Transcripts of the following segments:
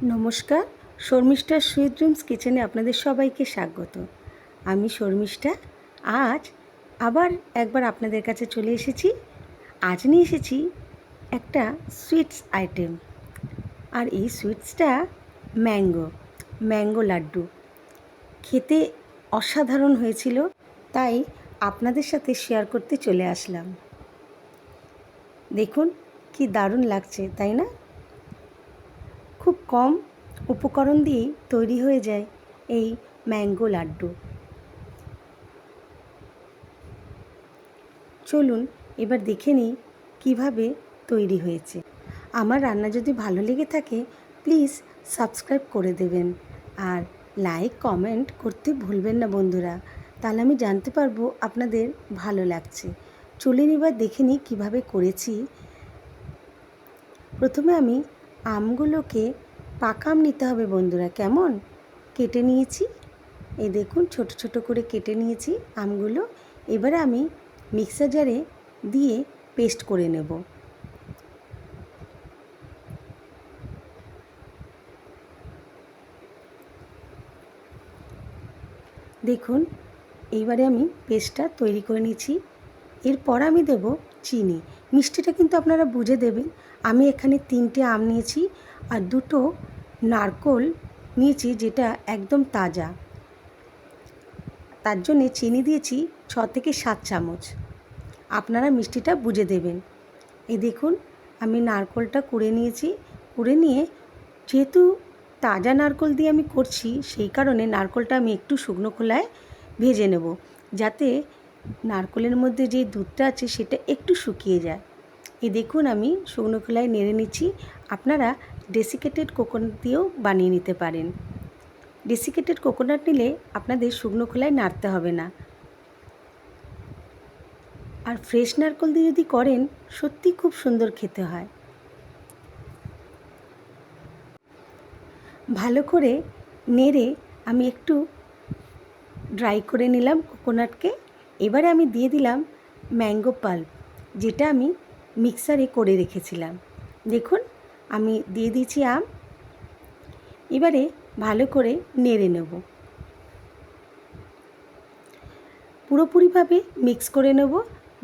নমস্কার, শর্মিষ্ঠার sweet dreams কিচেনে আপনাদের সবাইকে স্বাগত। আমি শর্মিষ্ঠা। আজ আবার একবার আপনাদের কাছে চলে এসেছি। আজ নিয়ে এসেছি একটা সুইটস আইটেম, আর এই সুইটসটা ম্যাঙ্গো লাড্ডু। খেতে অসাধারণ হয়েছিল, তাই আপনাদের সাথে শেয়ার করতে চলে আসলাম। দেখুন কি দারুণ লাগছে, তাই না? খুব কম উপকরণ দিয়েই তৈরি হয়ে যায় এই ম্যাঙ্গো লাড্ডু। চলুন এবার দেখে নিই কীভাবে তৈরি হয়েছে। আমার রান্না যদি ভালো লেগে থাকে প্লিজ সাবস্ক্রাইব করে দেবেন, আর লাইক কমেন্ট করতে ভুলবেন না বন্ধুরা, তাহলে আমি জানতে পারবো আপনাদের ভালো লাগছে। চলুন এবার দেখে নিই কীভাবে করেছি। প্রথমে আমি আমগুলোকে পাকা আম নিতে হবে বন্ধুরা, কেমন কেটে নিয়েছি। এই দেখুন ছোট ছোট করে কেটে নিয়েছি আমগুলো। এবারে আমি মিক্সার জারে দিয়ে পেস্ট করে নেব। দেখুন এইবারে আমি পেস্টটা তৈরি করে নিয়েছি। এরপর আমি দেব চিনি। মিষ্টিটা কিন্তু আপনারা বুঝে দেবেন। আমি এখানে 3টে আম নিয়েছি আর 2টো নারকোল নিয়েছি, যেটা একদম তাজা। তার জন্যে চিনি দিয়েছি 6 থেকে 7 চামচ। আপনারা মিষ্টিটা বুঝে দেবেন। এই দেখুন আমি নারকোলটা কুড়ে নিয়েছি। কুড়ে নিয়ে, যেহেতু তাজা নারকোল দিয়ে আমি করছি, সেই কারণে নারকোলটা আমি একটু শুকনো খোলায় ভেজে নেব, যাতে নারকোলের মধ্যে যে দুধটা আছে সেটা একটু শুকিয়ে যায়। এই দেখুন আমি শুকনো খোলায় নেড়ে নিচ্ছি। আপনারা ডেসিকেটেড কোকোনাট দিয়েও বানিয়ে নিতে পারেন। ডেসিকেটেড কোকোনাট নিলে আপনাদের শুকনো খোলায় নাড়তে হবে না। আর ফ্রেশ নারকেল দিয়ে যদি করেন সত্যি খুব সুন্দর খেতে হয়। ভালো করে নেড়ে আমি একটু ড্রাই করে নিলাম কোকোনাটকে। এবারে আমি দিয়ে দিলাম ম্যাঙ্গো পাল্প, যেটা আমি মিক্সারে করে রেখেছিলাম। দেখুন আমি দিয়ে দিয়েছি আম। এবারে ভালো করে নেড়ে নেব, পুরোপুরিভাবে মিক্স করে নেব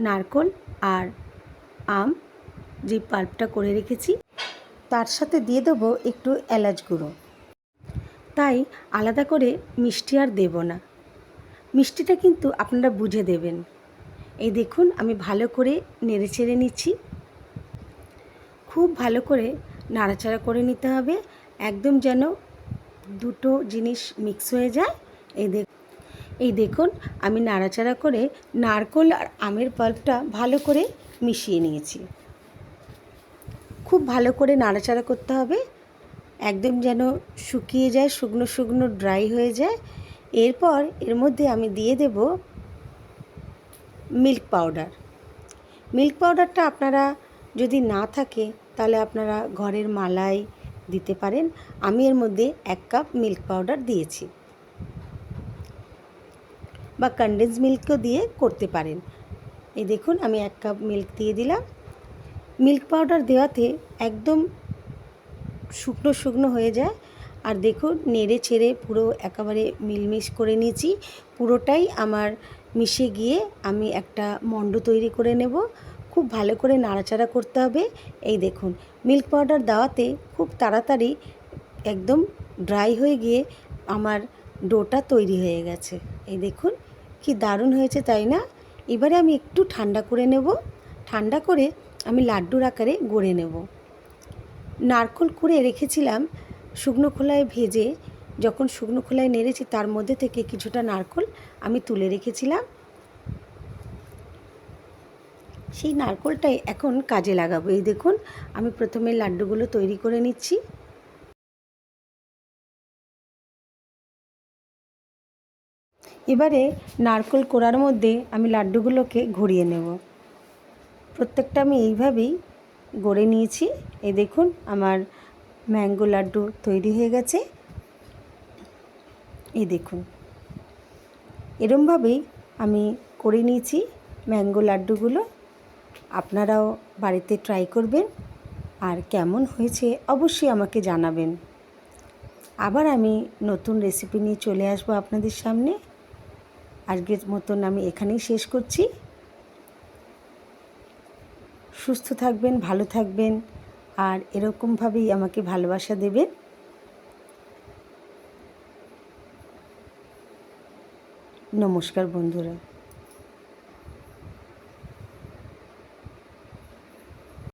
নারকেল আর আম যে পাল্পটা করে রেখেছি। তার সাথে দিয়ে দেবো একটু এলাচ গুঁড়ো। তাই আলাদা করে মিষ্টি আর দেব না। মিষ্টিটা কিন্তু আপনারা বুঝে দেবেন। এই দেখুন আমি ভালো করে নেড়ে চেড়ে নিচ্ছি। খুব ভালো করে নাড়াচাড়া করে নিতে হবে, একদম যেন দুটো জিনিস মিক্স হয়ে যায়। এই দেখুন আমি নাড়াচাড়া করে নারকেল আর আমের পাল্পটা ভালো করে মিশিয়ে নিয়েছি। খুব ভালো করে নাড়াচাড়া করতে হবে, একদম যেন শুকিয়ে যায়, শুকনো শুকনো ড্রাই হয়ে যায়। এরপর এর মধ্যে আমি দিয়ে দেব মিল্ক পাউডার। মিল্ক পাউডারটা আপনারা যদি না থাকে তাহলে আপনারা ঘরের মালাই দিতে পারেন। আমি এর মধ্যে 1 কাপ মিল্ক পাউডার দিয়েছি, বা কনডেন্স মিল্কও দিয়ে করতে পারেন। এই দেখুন আমি 1 কাপ মিল্ক দিয়ে দিলাম। মিল্ক পাউডার দেওয়াতে একদম শুকনো শুকনো হয়ে যায়। আর দেখুন নেড়ে ছেড়ে পুরো একেবারে মিলমিশ করে নিয়েছি। পুরোটাই আমার মিশে গিয়ে আমি একটা মণ্ড তৈরি করে নেব। খুব ভালো করে নাড়াচাড়া করতে হবে। এই দেখুন মিল্ক পাউডার দেওয়াতে খুব তাড়াতাড়ি একদম ড্রাই হয়ে গিয়ে আমার ডোটা তৈরি হয়ে গেছে। এই দেখুন কি দারুণ হয়েছে, তাই না? এবারে আমি একটু ঠান্ডা করে নেব। ঠান্ডা করে আমি লাড্ডুর আকারে গড়ে নেব। নারকেল কুড়ে রেখেছিলাম শুকনো খোলায় ভেজে, যখন শুকনো খোলায় নেড়েছি তার মধ্যে থেকে কিছুটা নারকেল আমি তুলে রেখেছিলাম। সেই নারকেলটাই এখন কাজে লাগাবো। এই দেখুন আমি প্রথমে লাড্ডুগুলো তৈরি করে নিচ্ছি। এবারে নারকেল কোড়ার মধ্যে আমি লাড্ডুগুলোকে ঘুরিয়ে নেব। প্রত্যেকটা আমি এইভাবেই গড়ে নিয়েছি। এই দেখুন আমার ম্যাঙ্গো লাড্ডু তৈরি হয়ে গেছে। এই দেখুন এরমভাবেই আমি করে নিয়েছি ম্যাঙ্গো লাড্ডুগুলো। আপনারাও বাড়িতে ট্রাই করবেন, আর কেমন হয়েছে অবশ্যই আমাকে জানাবেন। আবার আমি নতুন রেসিপি নিয়ে চলে আসবো আপনাদের সামনে। আজকের মতন আমি এখানেই শেষ করছি। সুস্থ থাকবেন, ভালো থাকবেন, আর এরকমভাবেই আমাকে ভালোবাসা দেবেন। নমস্কার বন্ধুরা।